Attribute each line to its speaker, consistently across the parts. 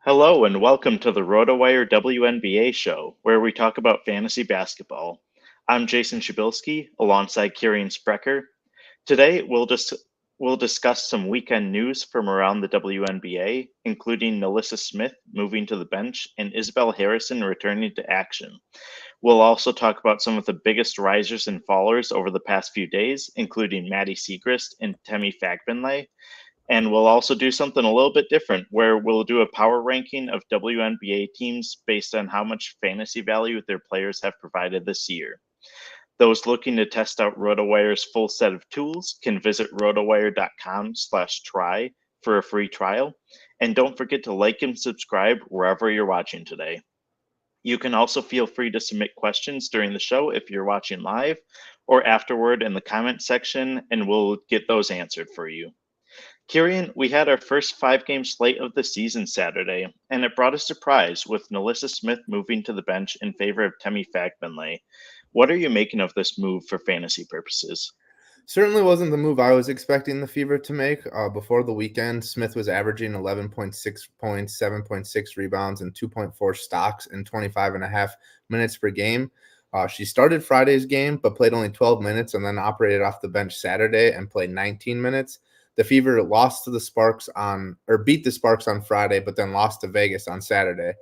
Speaker 1: Hello and welcome to the RotoWire WNBA show, where we talk about fantasy basketball. I'm Jason Shebilske, alongside Kirien Sprecher. Today, we'll discuss some weekend news from around the WNBA, including NaLyssa Smith moving to the bench and Isabelle Harrison returning to action. We'll also talk about some of the biggest risers and fallers over the past few days, including Maddy Siegrist and Temi Fagbenle. And we'll also do something a little bit different where we'll do a power ranking of WNBA teams based on how much fantasy value their players have provided this year. Those looking to test out RotoWire's full set of tools can visit rotowire.com/try for a free trial. And don't forget to like and subscribe wherever you're watching today. You can also feel free to submit questions during the show if you're watching live or afterward in the comment section, and we'll get those answered for you. Kirien, we had our first 5 game slate of the season Saturday, and it brought a surprise with NaLyssa Smith moving to the bench in favor of Temi Fagbenle. What are you making of this move for fantasy purposes?
Speaker 2: Certainly wasn't the move I was expecting the Fever to make. Before the weekend, Smith was averaging 11.6 points, 7.6 rebounds, and 2.4 stocks in 25 and a half minutes per game. She started Friday's game, but played only 12 minutes and then operated off the bench Saturday and played 19 minutes. The Fever beat the Sparks on Friday, but then lost to Vegas on Saturday.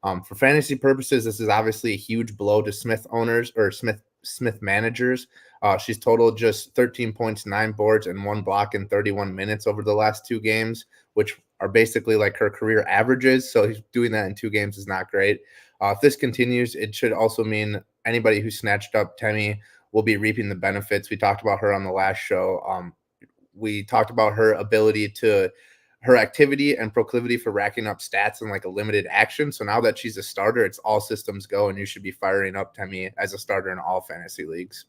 Speaker 2: For fantasy purposes, this is obviously a huge blow to Smith owners or Smith managers. She's totaled just 13 points, 9 boards, and 1 block in 31 minutes over the last 2 games, which are basically like her career averages. So doing that in 2 games is not great. If this continues, it should also mean anybody who snatched up Temi will be reaping the benefits. We talked about her on the last show. We talked about her activity and proclivity for racking up stats in like a limited action. So now that she's a starter, it's all systems go, and you should be firing up Temi as a starter in all fantasy leagues.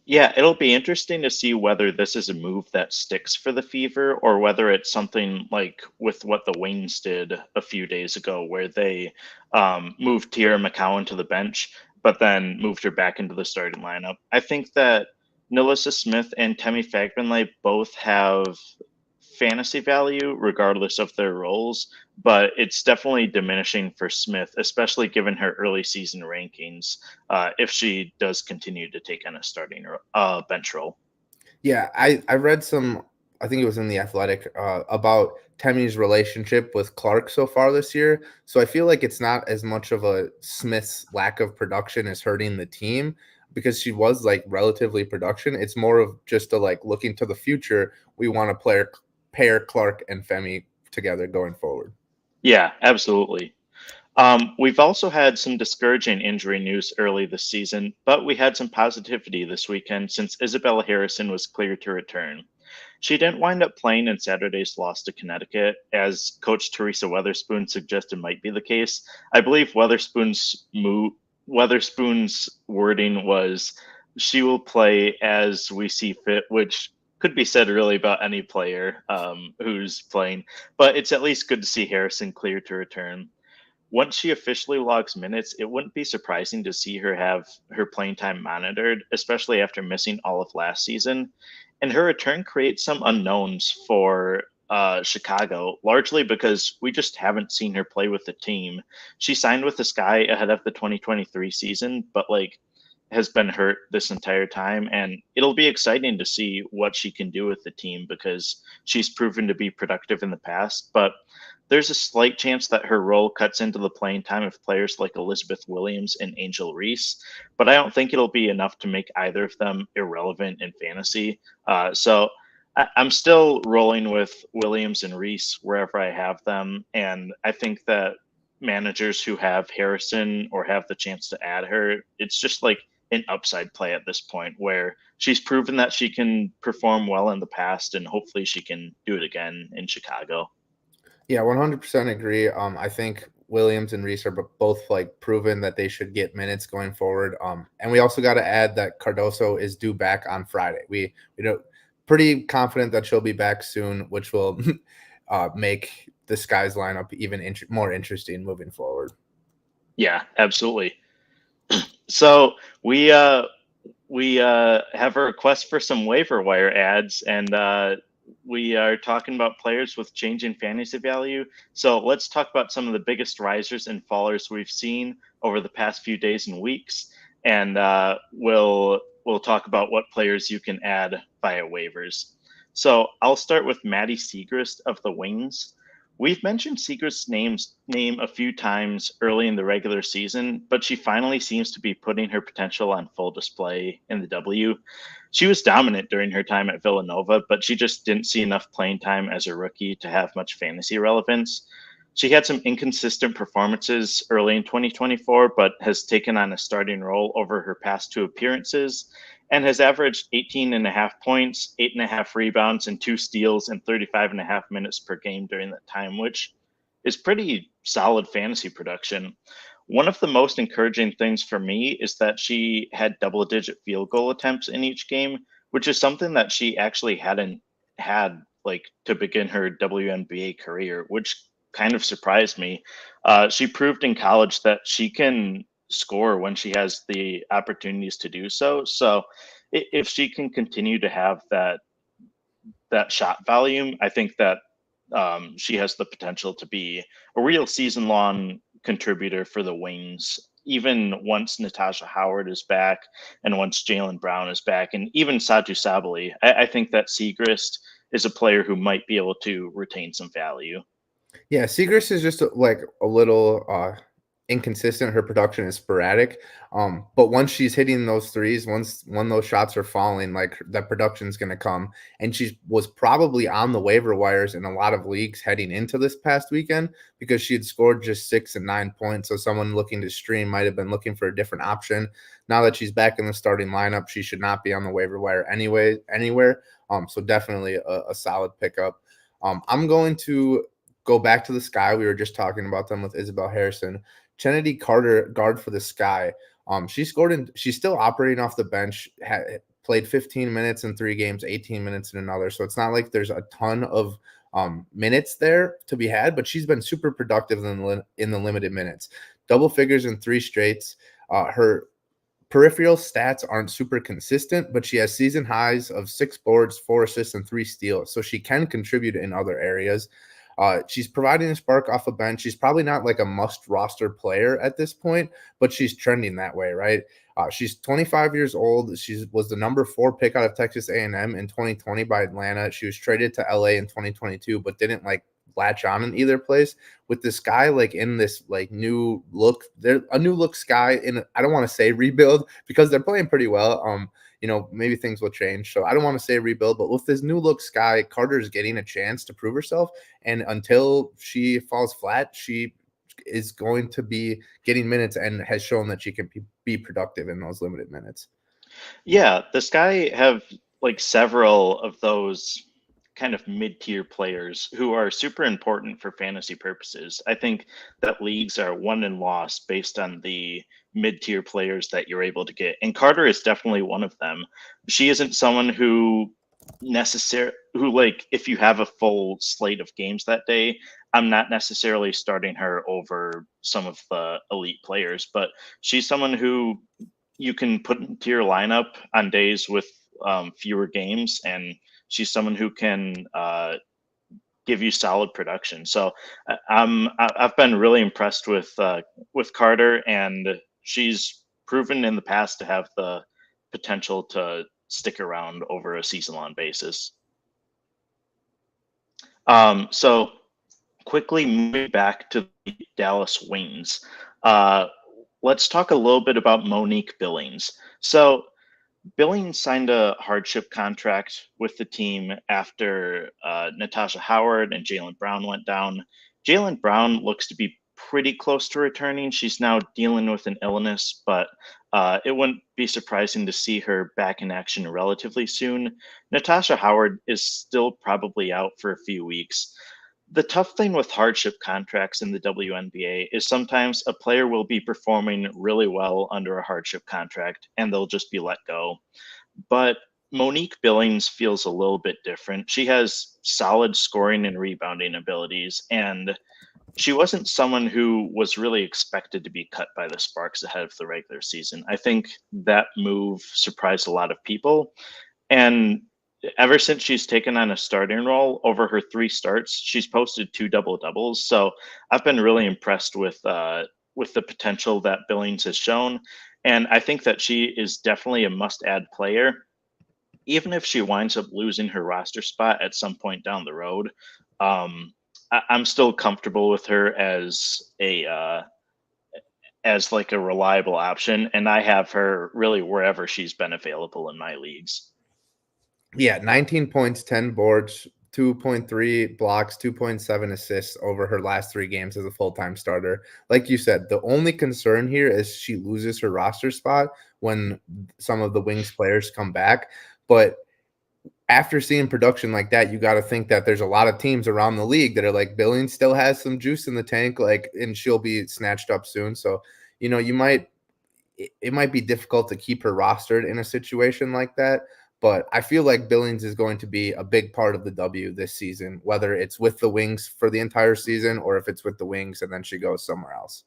Speaker 1: Yeah, it'll be interesting to see whether this is a move that sticks for the Fever or whether it's something like with what the Wings did a few days ago, where they moved Tierra McCowan to the bench, but then moved her back into the starting lineup. I think that NaLyssa Smith and Temi Fagbenle both have fantasy value regardless of their roles, but it's definitely diminishing for Smith, especially given her early season rankings, if she does continue to take on a starting bench role.
Speaker 2: Yeah, I read some, I think it was in The Athletic, about Temi's relationship with Clark so far this year. So I feel like it's not as much of a Smith's lack of production is hurting the team because she was like relatively production. It's more of just a like looking to the future. We want to pair Clark and Femi together going forward.
Speaker 1: Yeah, absolutely. We've also had some discouraging injury news early this season, but we had some positivity this weekend since Isabelle Harrison was cleared to return. She didn't wind up playing in Saturday's loss to Connecticut, as Coach Teresa Weatherspoon suggested might be the case. I believe Weatherspoon's wording was, "She will play as we see fit," which could be said really about any player who's playing. But it's at least good to see Harrison cleared to return. Once she officially logs minutes, it wouldn't be surprising to see her have her playing time monitored, especially after missing all of last season. And her return creates some unknowns for Chicago, largely because we just haven't seen her play with the team. She signed with the Sky ahead of the 2023 season, but like has been hurt this entire time, and it'll be exciting to see what she can do with the team because she's proven to be productive in the past, but there's a slight chance that her role cuts into the playing time of players like Elizabeth Williams and Angel Reese, but I don't think it'll be enough to make either of them irrelevant in fantasy. I'm still rolling with Williams and Reese wherever I have them, and I think that managers who have Harrison or have the chance to add her, it's just like an upside play at this point where she's proven that she can perform well in the past, and hopefully she can do it again in Chicago.
Speaker 2: Yeah, 100% agree. I think Williams and Reese are both like proven that they should get minutes going forward. And we also got to add that Cardoso is due back on Friday. We know pretty confident that she'll be back soon, which will make the Skies lineup even more interesting moving forward.
Speaker 1: Yeah, absolutely. So we have a request for some waiver wire ads, and we are talking about players with changing fantasy value. So let's talk about some of the biggest risers and fallers we've seen over the past few days and weeks, and we'll talk about what players you can add via waivers. So I'll start with Maddy Siegrist of the Wings. We've mentioned Siegrist's name a few times early in the regular season, but she finally seems to be putting her potential on full display in the W. She was dominant during her time at Villanova, but she just didn't see enough playing time as a rookie to have much fantasy relevance. She had some inconsistent performances early in 2024, but has taken on a starting role over her past two appearances and has averaged 18 and a half points, 8.5 rebounds, and 2 steals in 35.5 minutes per game during that time, which is pretty solid fantasy production. One of the most encouraging things for me is that she had double digit field goal attempts in each game, which is something that she actually hadn't had like to begin her WNBA career, which kind of surprised me. She proved in college that she can score when she has the opportunities to do so. So if she can continue to have that shot volume, I think that she has the potential to be a real season long contributor for the Wings, even once Natasha Howard is back and once Jaylen Brown is back, and even Satu Sabali. I think that Siegrist is a player who might be able to retain some value.
Speaker 2: Yeah, Siegrist is just like a little inconsistent. Her production is sporadic. But once she's hitting those threes, when those shots are falling, like that production's gonna come. And she was probably on the waiver wires in a lot of leagues heading into this past weekend because she had scored just 6 and 9 points. So someone looking to stream might have been looking for a different option. Now that she's back in the starting lineup, she should not be on the waiver wire anywhere. So definitely a solid pickup. I'm going to go back to the Sky. We were just talking about them with Isabelle Harrison. Chennedy Carter, guard for the Sky. She's still operating off the bench, played 15 minutes in 3 games, 18 minutes in another. So it's not like there's a ton of minutes there to be had, but she's been super productive in the limited minutes. Double figures in 3 straights. Her peripheral stats aren't super consistent, but she has season highs of 6 boards, 4 assists, and 3 steals. So she can contribute in other areas. She's providing a spark off a bench. She's probably not like a must roster player at this point, but she's trending that way, right? She's 25 years old. She was the number 4 pick out of Texas A&M in 2020 by Atlanta. She was traded to LA in 2022, but didn't like latch on in either place. With this guy like in this like new look, they're a new look Sky in, I don't want to say rebuild because they're playing pretty well. Maybe things will change. So I don't want to say rebuild, but with this new look Sky, Carter's getting a chance to prove herself. And until she falls flat, she is going to be getting minutes and has shown that she can be productive in those limited minutes.
Speaker 1: Yeah, the Sky have like several of those kind of mid-tier players who are super important for fantasy purposes. I think that leagues are won and lost based on the mid-tier players that you're able to get. And Carter is definitely one of them. She isn't someone who like if you have a full slate of games that day, I'm not necessarily starting her over some of the elite players, but she's someone who you can put into your lineup on days with fewer games, and she's someone who can give you solid production. So I've been really impressed with Carter, and she's proven in the past to have the potential to stick around over a season-long basis. So quickly moving back to the Dallas Wings, let's talk a little bit about Monique Billings. So Billings signed a hardship contract with the team after Natasha Howard and Jaylen Brown went down. Jaylen Brown looks to be pretty close to returning. She's now dealing with an illness, but it wouldn't be surprising to see her back in action relatively soon. Natasha Howard is still probably out for a few weeks. The tough thing with hardship contracts in the WNBA is sometimes a player will be performing really well under a hardship contract and they'll just be let go. But Monique Billings feels a little bit different. She has solid scoring and rebounding abilities, and she wasn't someone who was really expected to be cut by the Sparks ahead of the regular season. I think that move surprised a lot of people. And ever since she's taken on a starting role over her 3 starts, she's posted 2 double-doubles. So I've been really impressed with the potential that Billings has shown. And I think that she is definitely a must-add player. Even if she winds up losing her roster spot at some point down the road, I'm still comfortable with her as like a reliable option, and I have her really wherever she's been available in my leagues.
Speaker 2: Yeah, 19 points, 10 boards, 2.3 blocks, 2.7 assists over her last 3 games as a full-time starter. Like you said, the only concern here is she loses her roster spot when some of the Wings players come back. But after seeing production like that, you got to think that there's a lot of teams around the league that are like, Billings still has some juice in the tank, like, and she'll be snatched up soon. So, it might be difficult to keep her rostered in a situation like that. But I feel like Billings is going to be a big part of the W this season, whether it's with the Wings for the entire season or if it's with the Wings and then she goes somewhere else.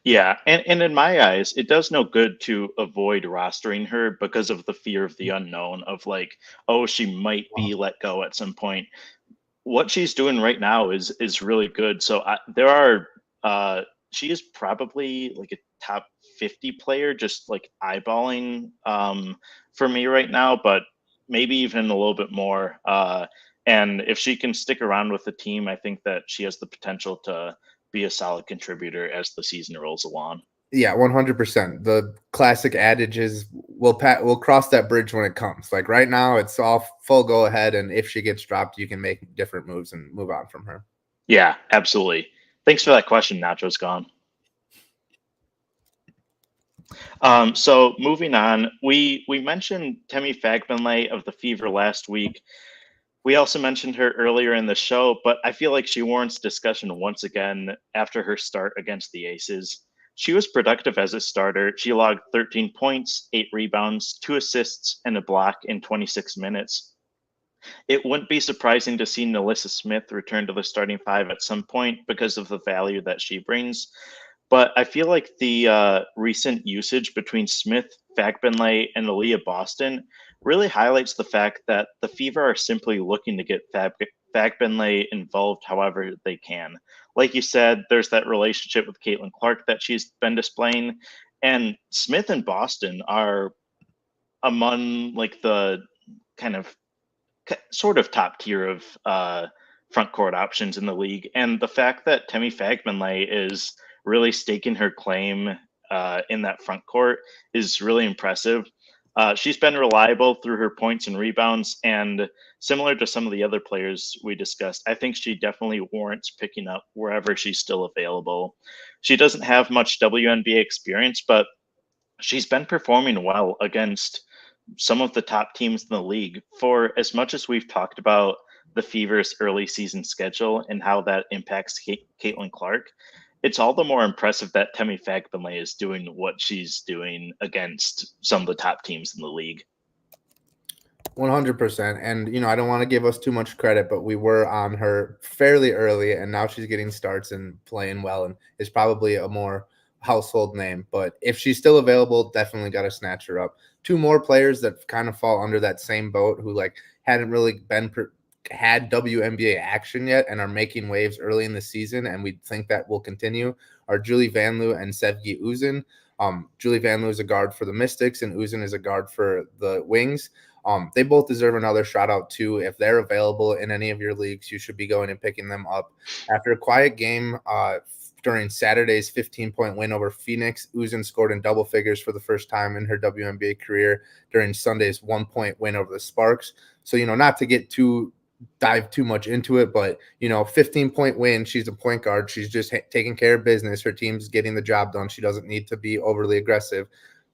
Speaker 1: Yeah, and in my eyes, it does no good to avoid rostering her because of the fear of the unknown of like, oh, she might be let go at some point. What she's doing right now is really good. So she is probably like a top 50 player, just like eyeballing for me right now, but maybe even a little bit more. And if she can stick around with the team, I think that she has the potential to be a solid contributor as the season rolls along.
Speaker 2: Yeah, 100%. The classic adage is we'll cross that bridge when it comes. Like right now, it's all full go ahead, and if she gets dropped, you can make different moves and move on from her.
Speaker 1: Yeah, absolutely. Thanks for that question, Nacho's gone. So moving on, we mentioned Temi Fagbenle of the Fever last week. We also mentioned her earlier in the show, but I feel like she warrants discussion once again after her start against the Aces. She was productive as a starter. She logged 13 points, 8 rebounds, 2 assists, and a block in 26 minutes. It wouldn't be surprising to see NaLyssa Smith return to the starting 5 at some point because of the value that she brings. But I feel like the recent usage between Smith, Fagbenle, and Aaliyah Boston really highlights the fact that the Fever are simply looking to get Fagbenle involved however they can. Like you said, there's that relationship with Caitlin Clark that she's been displaying, and Smith and Boston are among like the kind of sort of top tier of front court options in the league. And the fact that Temi Fagbenle is really staking her claim in that front court is really impressive. She's been reliable through her points and rebounds, and similar to some of the other players we discussed, I think she definitely warrants picking up wherever she's still available. She doesn't have much WNBA experience, but she's been performing well against some of the top teams in the league. For as much as we've talked about the Fever's early season schedule and how that impacts Caitlin Clark, it's all the more impressive that Temi Fagbenle is doing what she's doing against some of the top teams in the league.
Speaker 2: 100%. And, I don't want to give us too much credit, but we were on her fairly early, and now she's getting starts and playing well and is probably a more household name. But if she's still available, definitely got to snatch her up. 2 more players that kind of fall under that same boat who hadn't really had WNBA action yet and are making waves early in the season, and we think that will continue, are Julie Vanloo and Sevgi Uzun. Julie Vanloo is a guard for the Mystics, and Uzun is a guard for the Wings. They both deserve another shout out too. If they're available in any of your leagues, you should be going and picking them up. After a quiet game during Saturday's 15-point win over Phoenix, Uzun scored in double figures for the first time in her WNBA career during Sunday's 1-point win over the Sparks. So, not to dive too much into it, but 15-point win. She's a point guard. She's just taking care of business. Her team's getting the job done. She doesn't need to be overly aggressive.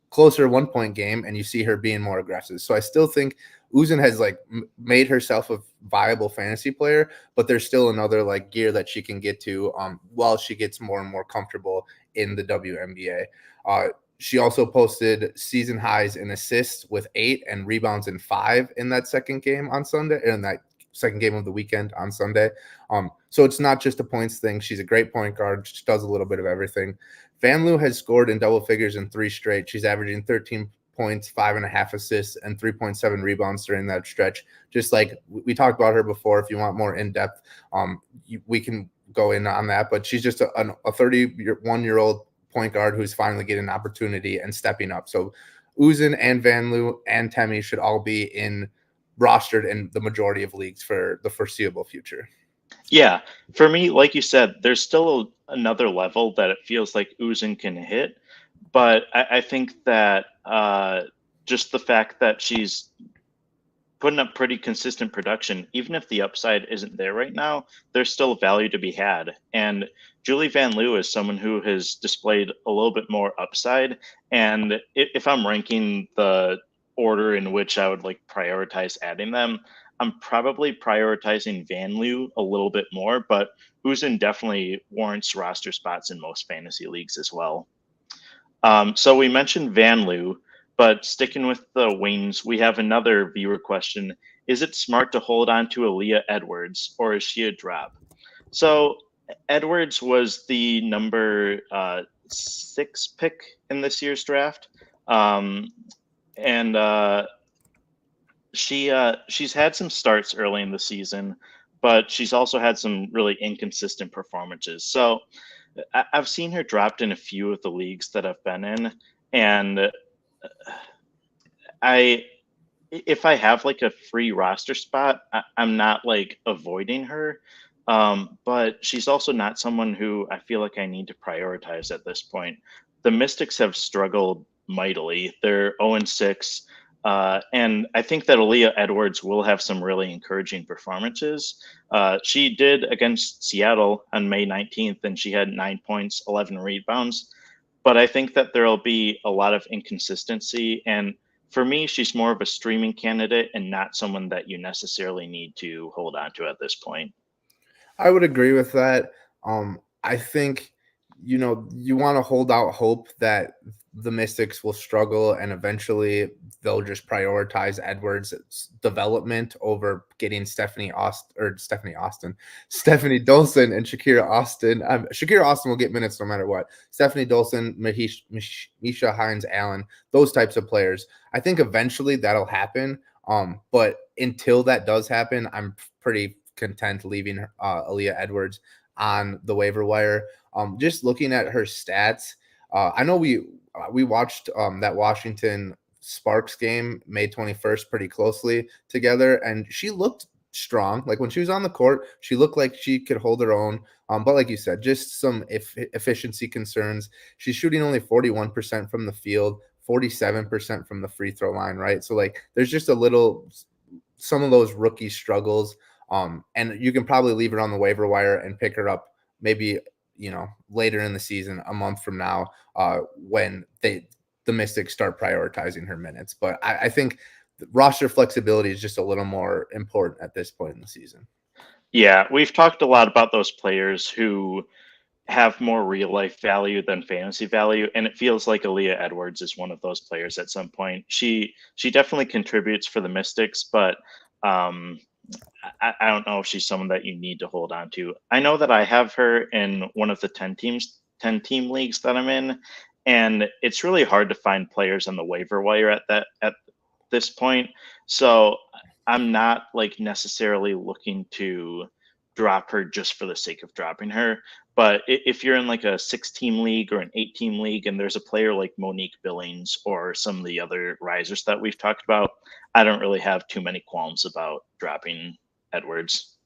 Speaker 2: Closer 1-point game, and you see her being more aggressive. So I still think Uzun has made herself a viable fantasy player, but there's still another gear that she can get to while she gets more and more comfortable in the WNBA. She also posted season highs in assists with 8 and rebounds in 5 in that second game on Sunday, in that second game of the weekend on Sunday. So it's not just a points thing. She's a great point guard. She does a little bit of everything. Vanloo has scored in double figures in 3 straight. She's averaging 13 points, 5.5 assists, and 3.7 rebounds during that stretch. Just like we talked about her before, if you want more in depth, we can go in on that. But she's just a 31-year-old point guard who's finally getting an opportunity and stepping up. So Uzun and Vanloo and Temi should all be rostered in the majority of leagues for the foreseeable future.
Speaker 1: Yeah, for me, like you said, there's still another level that it feels like Uzun can hit, but I think that just the fact that she's putting up pretty consistent production, even if the upside isn't there right now, there's still value to be had. And Julie Vanloo is someone who has displayed a little bit more upside. And if I'm ranking the order in which I would like prioritize adding them, I'm probably prioritizing Vanloo a little bit more, but Uzun definitely warrants roster spots in most fantasy leagues as well. So we mentioned Vanloo, but sticking with the wings, we have another viewer question. Is it smart to hold on to Aaliyah Edwards, or is she a drop? So Edwards was the number 6 pick in this year's draft. She's had some starts early in the season, but she's also had some really inconsistent performances. So I've seen her dropped in a few of the leagues that I've been in, and if I have like a free roster spot, I'm not like avoiding her. But she's also not someone who I feel like I need to prioritize at this point. The Mystics have struggled mightily. They're 0-6. And I think that Aaliyah Edwards will have some really encouraging performances. She did against Seattle on May 19th, and she had 9 points, 11 rebounds. But I think that there'll be a lot of inconsistency. And for me, she's more of a streaming candidate and not someone that you necessarily need to hold on to at this point.
Speaker 2: I would agree with that. I think, you want to hold out hope that the Mystics will struggle and eventually they'll just prioritize Edwards' development over getting Stephanie Dolson and Shakira Austin. Shakira Austin will get minutes no matter what. Stephanie Dolson, Misha Hines-Allen, those types of players. I think eventually that'll happen. But until that does happen, I'm pretty content leaving Aaliyah Edwards on the waiver wire. Just looking at her stats, I know we watched that Washington Sparks game May 21st pretty closely together, and she looked strong. Like when she was on the court, she looked like she could hold her own. But like you said, just some efficiency concerns. She's shooting only 41% from the field, 47% from the free throw line, right? So like there's just some of those rookie struggles. And you can probably leave her on the waiver wire and pick her up maybe, later in the season, a month from now, when the Mystics start prioritizing her minutes. But I think roster flexibility is just a little more important at this point in the season.
Speaker 1: Yeah, we've talked a lot about those players who have more real life value than fantasy value, and it feels like Aaliyah Edwards is one of those players at some point. She definitely contributes for the Mystics, but I don't know if she's someone that you need to hold on to. I know that I have her in one of the 10 team leagues that I'm in, and it's really hard to find players on the waiver wire at this point. So I'm not like necessarily looking to drop her just for the sake of dropping her. But if you're in like a 6-team league or an 8-team league and there's a player like Monique Billings or some of the other risers that we've talked about, I don't really have too many qualms about dropping Edwards.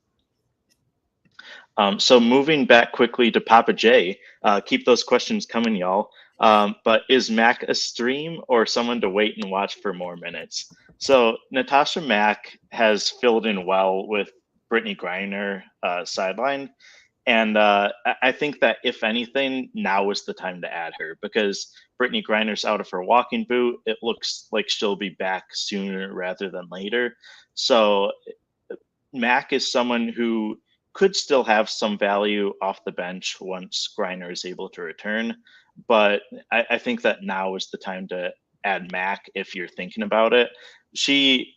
Speaker 1: So moving back quickly to Papa J, keep those questions coming, y'all. But is Mack a stream or someone to wait and watch for more minutes? So Natasha Mack has filled in well with Brittany Griner sideline. And I think that if anything, now is the time to add her because Brittany Griner's out of her walking boot. It looks like she'll be back sooner rather than later. So Mack is someone who could still have some value off the bench once Griner is able to return. But I think that now is the time to add Mack if you're thinking about it. She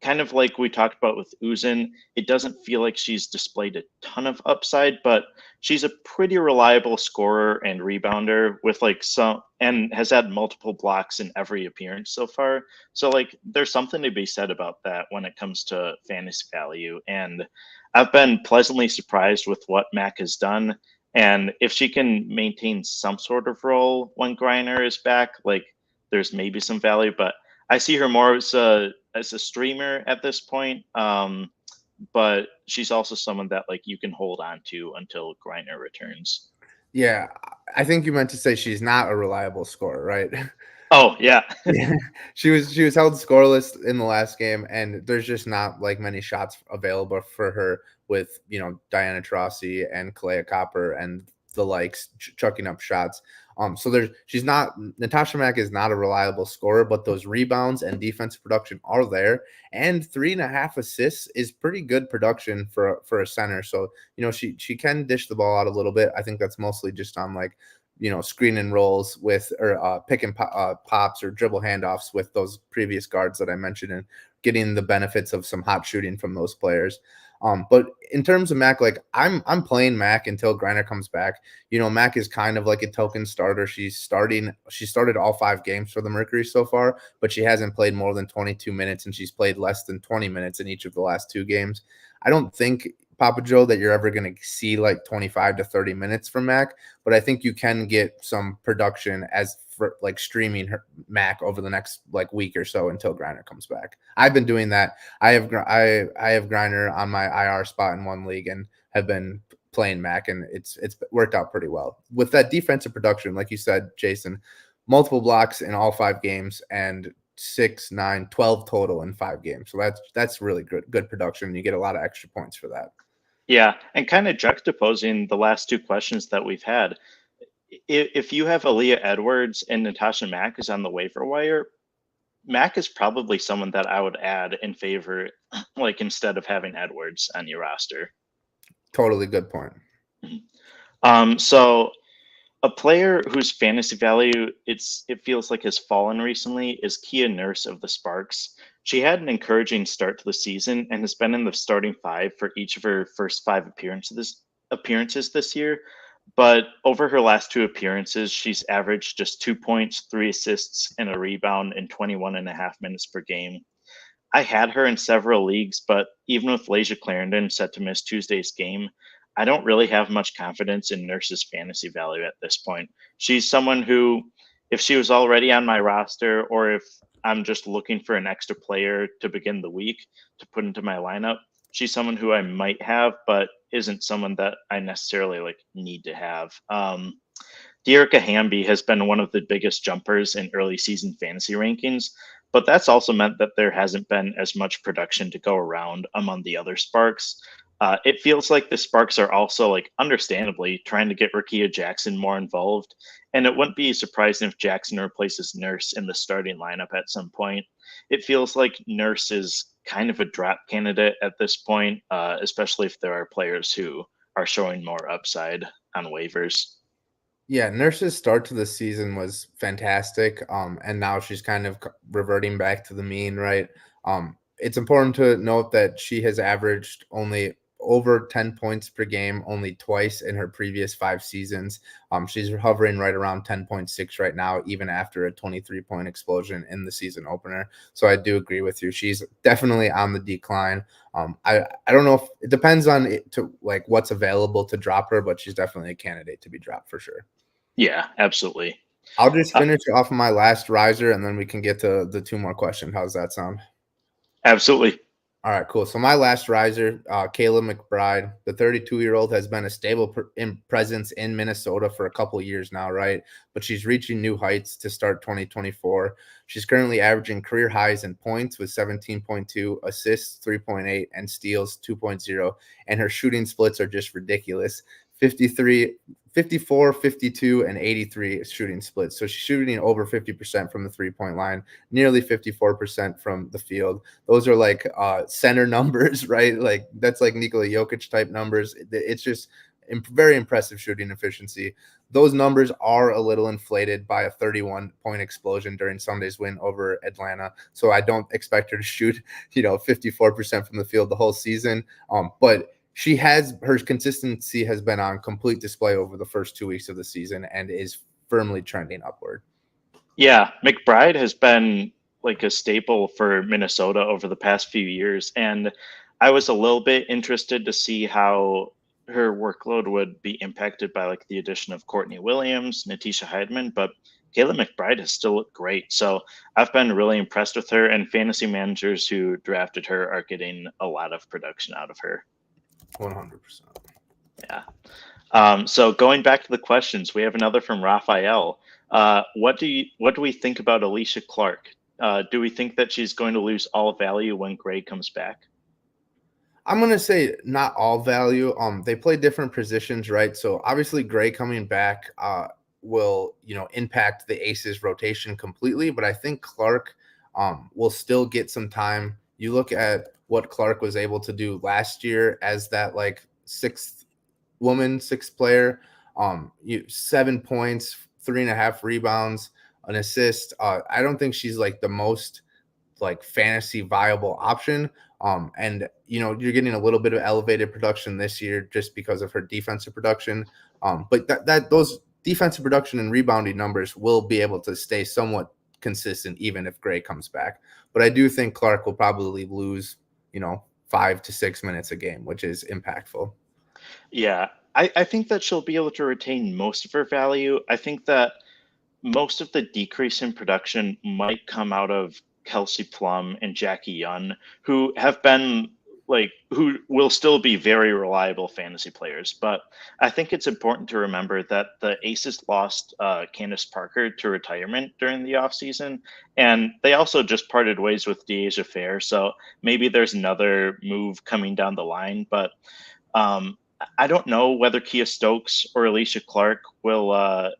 Speaker 1: kind of like we talked about with Uzun, it doesn't feel like she's displayed a ton of upside, but she's a pretty reliable scorer and rebounder with like some, and has had multiple blocks in every appearance so far. So like there's something to be said about that when it comes to fantasy value. And I've been pleasantly surprised with what Mack has done. And if she can maintain some sort of role when Griner is back, like there's maybe some value, but I see her more as a streamer at this point. But she's also someone that like you can hold on to until Griner returns.
Speaker 2: Yeah, I think you meant to say she's not a reliable scorer, right?
Speaker 1: Oh yeah.
Speaker 2: Yeah. She was held scoreless in the last game, and there's just not like many shots available for her with Diana Taurasi and Kalea Copper and the likes chucking up shots. So she's not Natasha Mack is not a reliable scorer, but those rebounds and defensive production are there, and 3.5 assists is pretty good production for a center. So she can dish the ball out a little bit. I think that's mostly just on like screen and rolls with or pick and pops or dribble handoffs with those previous guards that I mentioned, and getting the benefits of some hot shooting from those players. But in terms of Mack, like I'm playing Mack until Griner comes back. Mack is kind of like a token starter. She started all 5 games for the Mercury so far, but she hasn't played more than 22 minutes, and she's played less than 20 minutes in each of the last 2 games. I don't think, Papa Joe, that you're ever going to see like 25 to 30 minutes from Mack, but I think you can get some production as for like streaming her Mack over the next like week or so until Griner comes back. I've been doing that. I have Griner on my IR spot in one league and have been playing Mack, and it's worked out pretty well with that defensive production. Like you said, Jason, multiple blocks in all 5 games and 6, 9, 12 total in 5 games. So that's really good production. You get a lot of extra points for that.
Speaker 1: Yeah, and kind of juxtaposing the last 2 questions that we've had, if you have Aaliyah Edwards and Natasha Mack is on the waiver wire, Mack is probably someone that I would add in favor, like instead of having Edwards on your roster.
Speaker 2: Totally good point.
Speaker 1: So a player whose fantasy value it feels like has fallen recently is Kia Nurse of the Sparks. She had an encouraging start to the season and has been in the starting 5 for each of her first 5 appearances this year. But over her last 2 appearances, she's averaged just 2 points, 3 assists, and a rebound in 21.5 minutes per game. I had her in several leagues, but even with Alysha Clark set to miss Tuesday's game, I don't really have much confidence in Nurse's fantasy value at this point. She's someone who, if she was already on my roster, or if I'm just looking for an extra player to begin the week to put into my lineup, she's someone who I might have, but isn't someone that I necessarily like need to have. Dearica Hamby has been one of the biggest jumpers in early season fantasy rankings, but that's also meant that there hasn't been as much production to go around among the other Sparks. It feels like the Sparks are also, like, understandably trying to get Rakia Jackson more involved, and it wouldn't be surprising if Jackson replaces Nurse in the starting lineup at some point. It feels like Nurse is kind of a drop candidate at this point, especially if there are players who are showing more upside on waivers.
Speaker 2: Yeah, Nurse's start to the season was fantastic, and now she's kind of reverting back to the mean, right? It's important to note that she has averaged only over 10 points per game only twice in her previous 5 seasons. She's hovering right around 10.6 right now, even after a 23-point explosion in the season opener. So I do agree with you. She's definitely on the decline. I don't know if it depends on it to like what's available to drop her, but she's definitely a candidate to be dropped for sure.
Speaker 1: Yeah, absolutely.
Speaker 2: I'll just finish off my last riser, and then we can get to the 2 more questions. How's that sound?
Speaker 1: Absolutely.
Speaker 2: All right, cool. So my last riser, Kayla McBride, the 32-year-old, has been a stable presence in Minnesota for a couple years now, right? But she's reaching new heights to start 2024. She's currently averaging career highs in points with 17.2, assists 3.8, and steals 2.0. And her shooting splits are just ridiculous. 54, 52, and 83 shooting splits. So she's shooting over 50% from the 3-point line, nearly 54% from the field. Those are like center numbers, right? Like that's like Nikola Jokic type numbers. It's just very impressive shooting efficiency. Those numbers are a little inflated by a 31-point explosion during Sunday's win over Atlanta. So I don't expect her to shoot, 54% from the field the whole season. But her consistency has been on complete display over the first 2 weeks of the season and is firmly trending upward.
Speaker 1: Yeah, McBride has been like a staple for Minnesota over the past few years. And I was a little bit interested to see how her workload would be impacted by like the addition of Courtney Williams, Natisha Heidman, but Kayla McBride has still looked great. So I've been really impressed with her, and fantasy managers who drafted her are getting a lot of production out of her.
Speaker 2: 100%.
Speaker 1: Yeah. So going back to the questions, we have another from Raphael. What do we think about Alysha Clark? Do we think that she's going to lose all value when Gray comes back?
Speaker 2: I'm going to say not all value. They play different positions, right? So obviously Gray coming back will, impact the Aces rotation completely, but I think Clark will still get some time. You look at what Clark was able to do last year as that like sixth player, 7 points, 3.5 rebounds, an assist. I don't think she's like the most like fantasy viable option. And you're getting a little bit of elevated production this year just because of her defensive production. But those defensive production and rebounding numbers will be able to stay somewhat consistent even if Gray comes back. But I do think Clark will probably lose, 5 to 6 minutes a game, which is impactful.
Speaker 1: Yeah, I think that she'll be able to retain most of her value. I think that most of the decrease in production might come out of Kelsey Plum and Jackie Young, who have been who will still be very reliable fantasy players. But I think it's important to remember that the Aces lost Candace Parker to retirement during the offseason, and they also just parted ways with Deasia Fair. So maybe there's another move coming down the line. But I don't know whether Kia Stokes or Alysha Clark will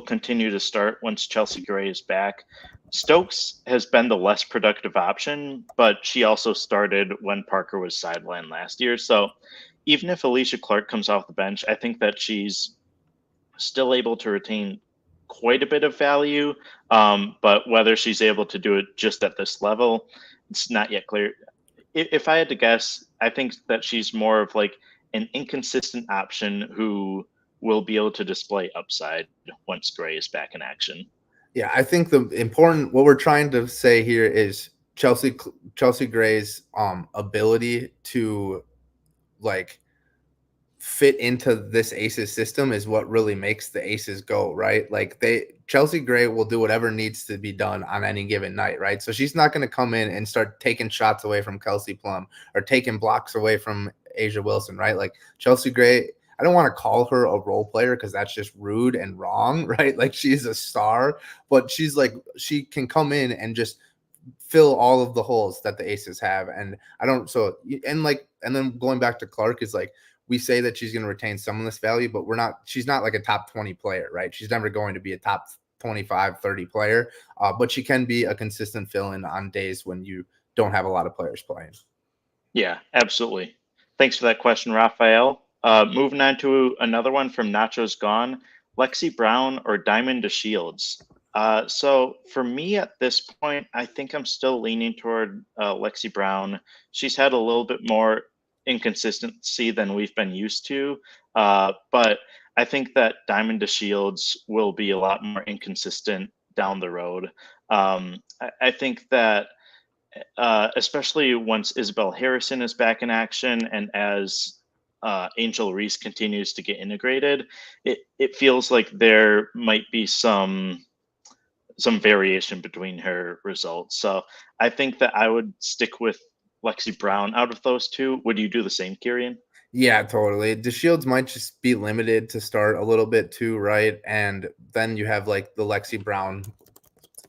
Speaker 1: continue to start once Chelsea Gray is back. Stokes has been the less productive option, but she also started when Parker was sidelined last year. So even if Alysha Clark comes off the bench, I think that she's still able to retain quite a bit of value. But whether she's able to do it just at this level, it's not yet clear. If I had to guess, I think that she's more of like an inconsistent option who will be able to display upside once Gray is back in action.
Speaker 2: Yeah, I think what we're trying to say here is Chelsea Gray's ability to like fit into this Aces system is what really makes the Aces go, right? Like Chelsea Gray will do whatever needs to be done on any given night, right? So she's not going to come in and start taking shots away from Kelsey Plum or taking blocks away from A'ja Wilson, right? Like Chelsea Gray, I don't want to call her a role player because that's just rude and wrong, right? Like she's a star, but she can come in and just fill all of the holes that the Aces have. And and then going back to Clark is like, we say that she's going to retain some of this value, but she's not like a top 20 player, right? She's never going to be a top 25, 30 player, but she can be a consistent fill-in on days when you don't have a lot of players playing.
Speaker 1: Yeah, absolutely. Thanks for that question, Raphael. Moving on to another one from Nacho's Gone. Lexie Brown or Diamond DeShields? So for me at this point, I think I'm still leaning toward Lexie Brown. She's had a little bit more inconsistency than we've been used to, but I think that Diamond DeShields will be a lot more inconsistent down the road. I think that especially once Isabelle Harrison is back in action and as Angel Reese continues to get integrated, it feels like there might be some variation between her results. So I think that I would stick with Lexie Brown out of those two. Would you do the same, Kirien?
Speaker 2: Yeah, totally. DeShields might just be limited to start a little bit too, right? And then you have like the Lexie Brown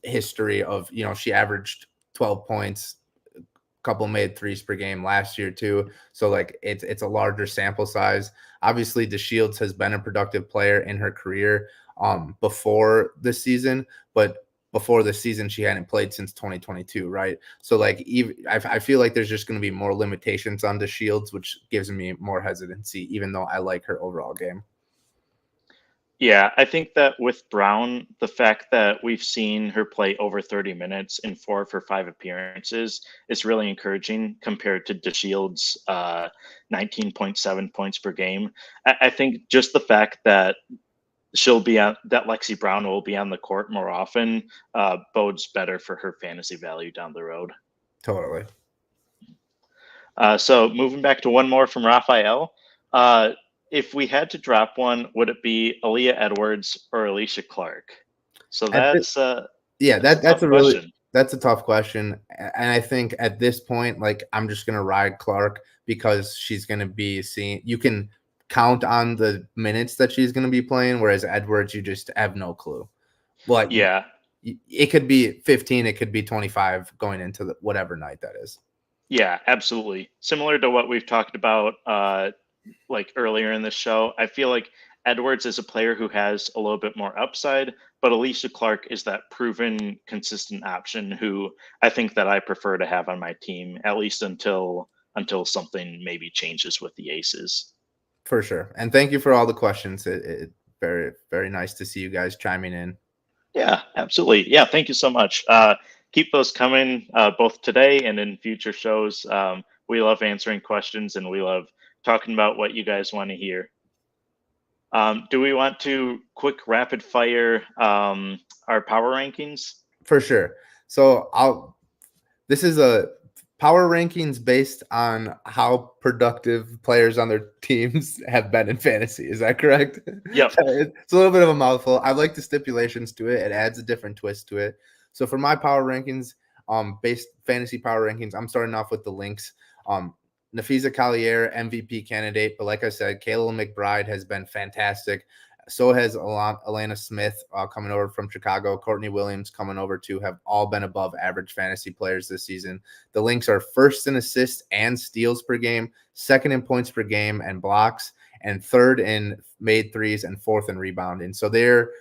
Speaker 2: history of, she averaged 12 points, a couple made threes per game last year too. So like it's a larger sample size. Obviously, DeShields has been a productive player in her career before this season, but before the season she hadn't played since 2022, right? So like I feel like there's just going to be more limitations on DeShields, which gives me more hesitancy, even though I like her overall game.
Speaker 1: Yeah, I think that with Brown, the fact that we've seen her play over 30 minutes in 4 of her 5 appearances is really encouraging compared to DeShields' 19.7 points per game. I think just the fact that that Lexie Brown will be on the court more often bodes better for her fantasy value down the road.
Speaker 2: Totally.
Speaker 1: So moving back to one more from Raphael. If we had to drop one, would it be Aaliyah Edwards or Alysha Clark? So that's
Speaker 2: that's a tough question. And I think at this point, like I'm just gonna ride Clark because she's gonna be seeing, you can count on the minutes that she's gonna be playing, whereas Edwards, you just have no clue. Like it could be 15, it could be 25 going into whatever night that is.
Speaker 1: Yeah, absolutely. Similar to what we've talked about like earlier in the show, I feel like Edwards is a player who has a little bit more upside, but Alysha Clark is that proven, consistent option who I think that I prefer to have on my team, at least until something maybe changes with the Aces.
Speaker 2: For sure. And thank you for all the questions. It very, very nice to see you guys chiming in.
Speaker 1: Yeah, absolutely. Yeah, thank you so much. Keep those coming both today and in future shows. We love answering questions and we love talking about what you guys want to hear. Do we want to quick rapid fire our power rankings?
Speaker 2: For sure. So this is a power rankings based on how productive players on their teams have been in fantasy. Is that correct?
Speaker 1: Yep.
Speaker 2: It's a little bit of a mouthful. I like the stipulations to it. It adds a different twist to it. So for my power rankings, based fantasy power rankings, I'm starting off with the links. Napheesa Collier, MVP candidate, but like I said, Kayla McBride has been fantastic. So has NaLyssa Smith coming over from Chicago. Courtney Williams coming over too, have all been above average fantasy players this season. The links are first in assists and steals per game, second in points per game and blocks, and third in made threes and fourth in rebounding. So they're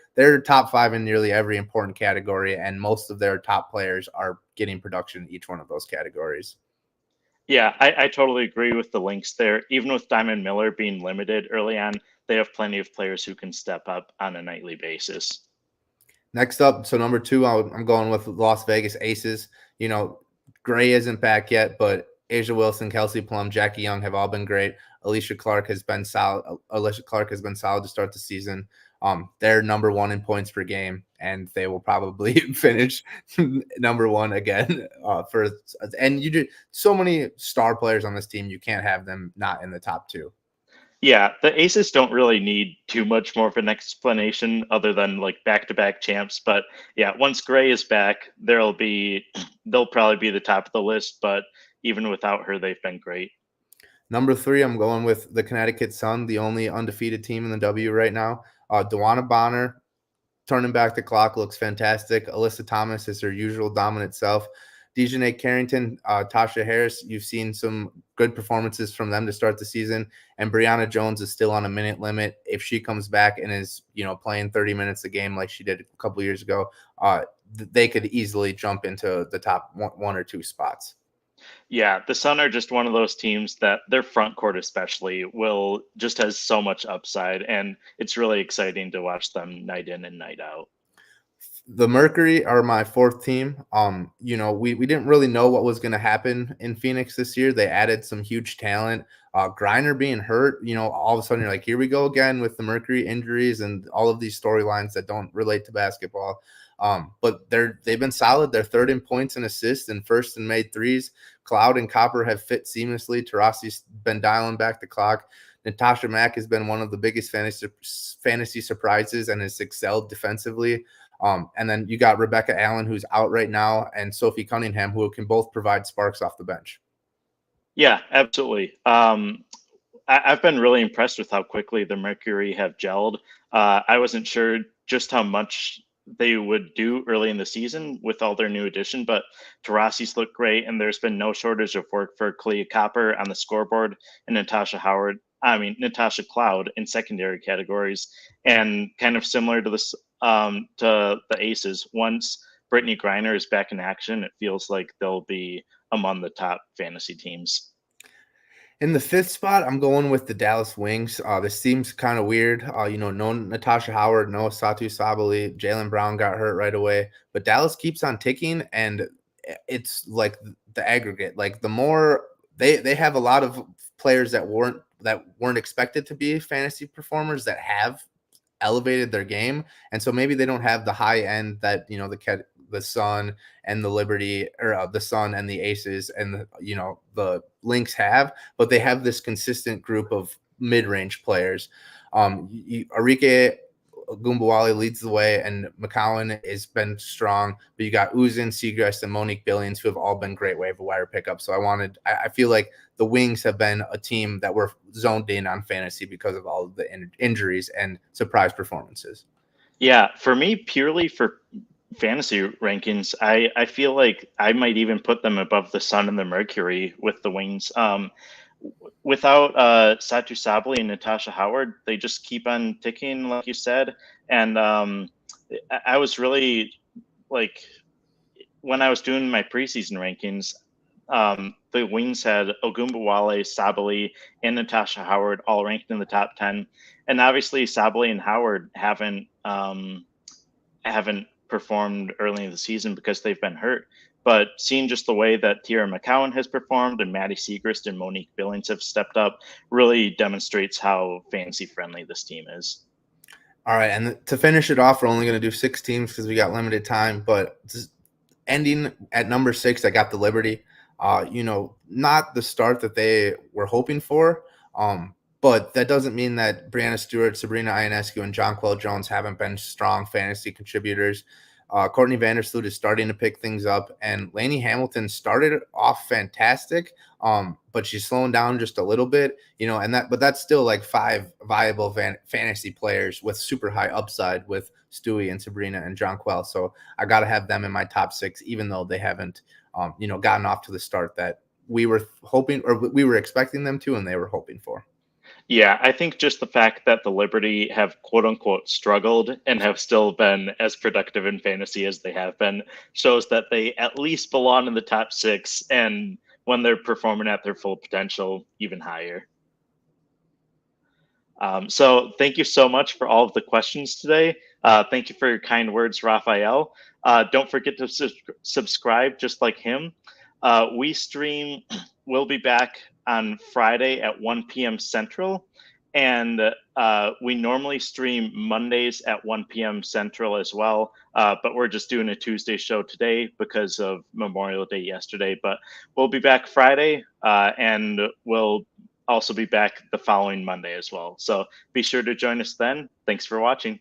Speaker 2: top 5 in nearly every important category, and most of their top players are getting production in each one of those categories.
Speaker 1: Yeah, I totally agree with the links there. Even with Diamond Miller being limited early on, they have plenty of players who can step up on a nightly basis.
Speaker 2: Next up, so number 2, I'm going with Las Vegas Aces. You know, Gray isn't back yet, but Asia Wilson, Kelsey Plum, Jackie Young have all been great. Alysha Clark has been solid. Alysha Clark has been solid to start the season. They're number 1 in points per game, and they will probably finish number 1 again. And you do so many star players on this team, you can't have them not in the top 2.
Speaker 1: Yeah, the Aces don't really need too much more of an explanation other than like back-to-back champs. But yeah, once Gray is back, they'll probably be the top of the list. But even without her, they've been great.
Speaker 2: Number 3, I'm going with the Connecticut Sun, the only undefeated team in the W right now. Dewana Bonner turning back the clock, looks fantastic. Alyssa Thomas is her usual dominant self. Dejanay Carrington, Tasha Harris, you've seen some good performances from them to start the season. And Brianna Jones is still on a minute limit. If she comes back and is, playing 30 minutes a game like she did a couple years ago, they could easily jump into the top 1 or 2 spots.
Speaker 1: Yeah, the Sun are just one of those teams that their front court especially has so much upside, and it's really exciting to watch them night in and night out.
Speaker 2: The Mercury are my 4th team. We didn't really know what was going to happen in Phoenix this year. They added some huge talent. Griner being hurt, all of a sudden you're like, here we go again with the Mercury injuries and all of these storylines that don't relate to basketball. But they've been solid. They're 3rd in points and assists and 1st in made threes. Cloud and Copper have fit seamlessly. Taurasi's been dialing back the clock. Natasha Mack has been one of the biggest fantasy surprises and has excelled defensively. And then you got Rebecca Allen, who's out right now, and Sophie Cunningham, who can both provide sparks off the bench.
Speaker 1: Yeah, absolutely. I've been really impressed with how quickly the Mercury have gelled. I wasn't sure just how much they would do early in the season with all their new addition, but Taurasi's look great, and there's been no shortage of work for Kalia Copper on the scoreboard and Natasha Cloud in secondary categories. And kind of similar to this to the Aces, once Brittany Griner is back in action, it feels like they'll be among the top fantasy teams.
Speaker 2: In the fifth spot, I'm going with the Dallas Wings. This seems kind of weird. No Natasha Howard, no Satu Sabali, Jaylen Brown got hurt right away, but Dallas keeps on ticking, and it's like the aggregate. Like the more they have a lot of players that weren't expected to be fantasy performers that have elevated their game, and so maybe they don't have the high end that the Sun and the Liberty, or the Sun and the Aces and the Lynx have, but they have this consistent group of mid-range players. Arike Gumbawale leads the way, and McCowan has been strong, but you got Uzun, Siegrist, and Monique Billings, who have all been great waiver wire pickups. So I feel like the Wings have been a team that were zoned in on fantasy because of all of the injuries and surprise performances.
Speaker 1: Yeah, for me, purely for fantasy rankings, I feel like I might even put them above the Sun and the Mercury with the Wings. Without Satu Sabali and Natasha Howard, they just keep on ticking, like you said. And I was really like, when I was doing my preseason rankings, the Wings had Ogumbawale, Sabali, and Natasha Howard all ranked in the top 10. And obviously, Sabali and Howard haven't performed early in the season because they've been hurt. But seeing just the way that Tierra McCowan has performed and Maddy Siegrist and Monique Billings have stepped up really demonstrates how fantasy friendly this team is.
Speaker 2: All right, and to finish it off, we're only going to do 6 teams because we got limited time. But ending at number 6, I got the Liberty. Not the start that they were hoping for, but that doesn't mean that Brianna Stewart, Sabrina Ionescu, and Jonquel Jones haven't been strong fantasy contributors. Courtney Vandersloot is starting to pick things up, and Lainey Hamilton started off fantastic, but she's slowing down just a little bit, but that's still like 5 viable fantasy players with super high upside with Stewie and Sabrina and Jonquel. So I got to have them in my top 6, even though they haven't, gotten off to the start that we were hoping, or we were expecting them to, and they were hoping for.
Speaker 1: Yeah, I think just the fact that the Liberty have quote unquote struggled and have still been as productive in fantasy as they have been shows that they at least belong in the top 6, and when they're performing at their full potential, even higher. So thank you so much for all of the questions today. Thank you for your kind words, Raphael. Don't forget to subscribe just like him. We'll be back on Friday at 1 p.m. Central, and we normally stream Mondays at 1 p.m. Central as well, but we're just doing a Tuesday show today because of Memorial Day yesterday. But we'll be back Friday, and we'll also be back the following Monday as well. So be sure to join us then. Thanks for watching.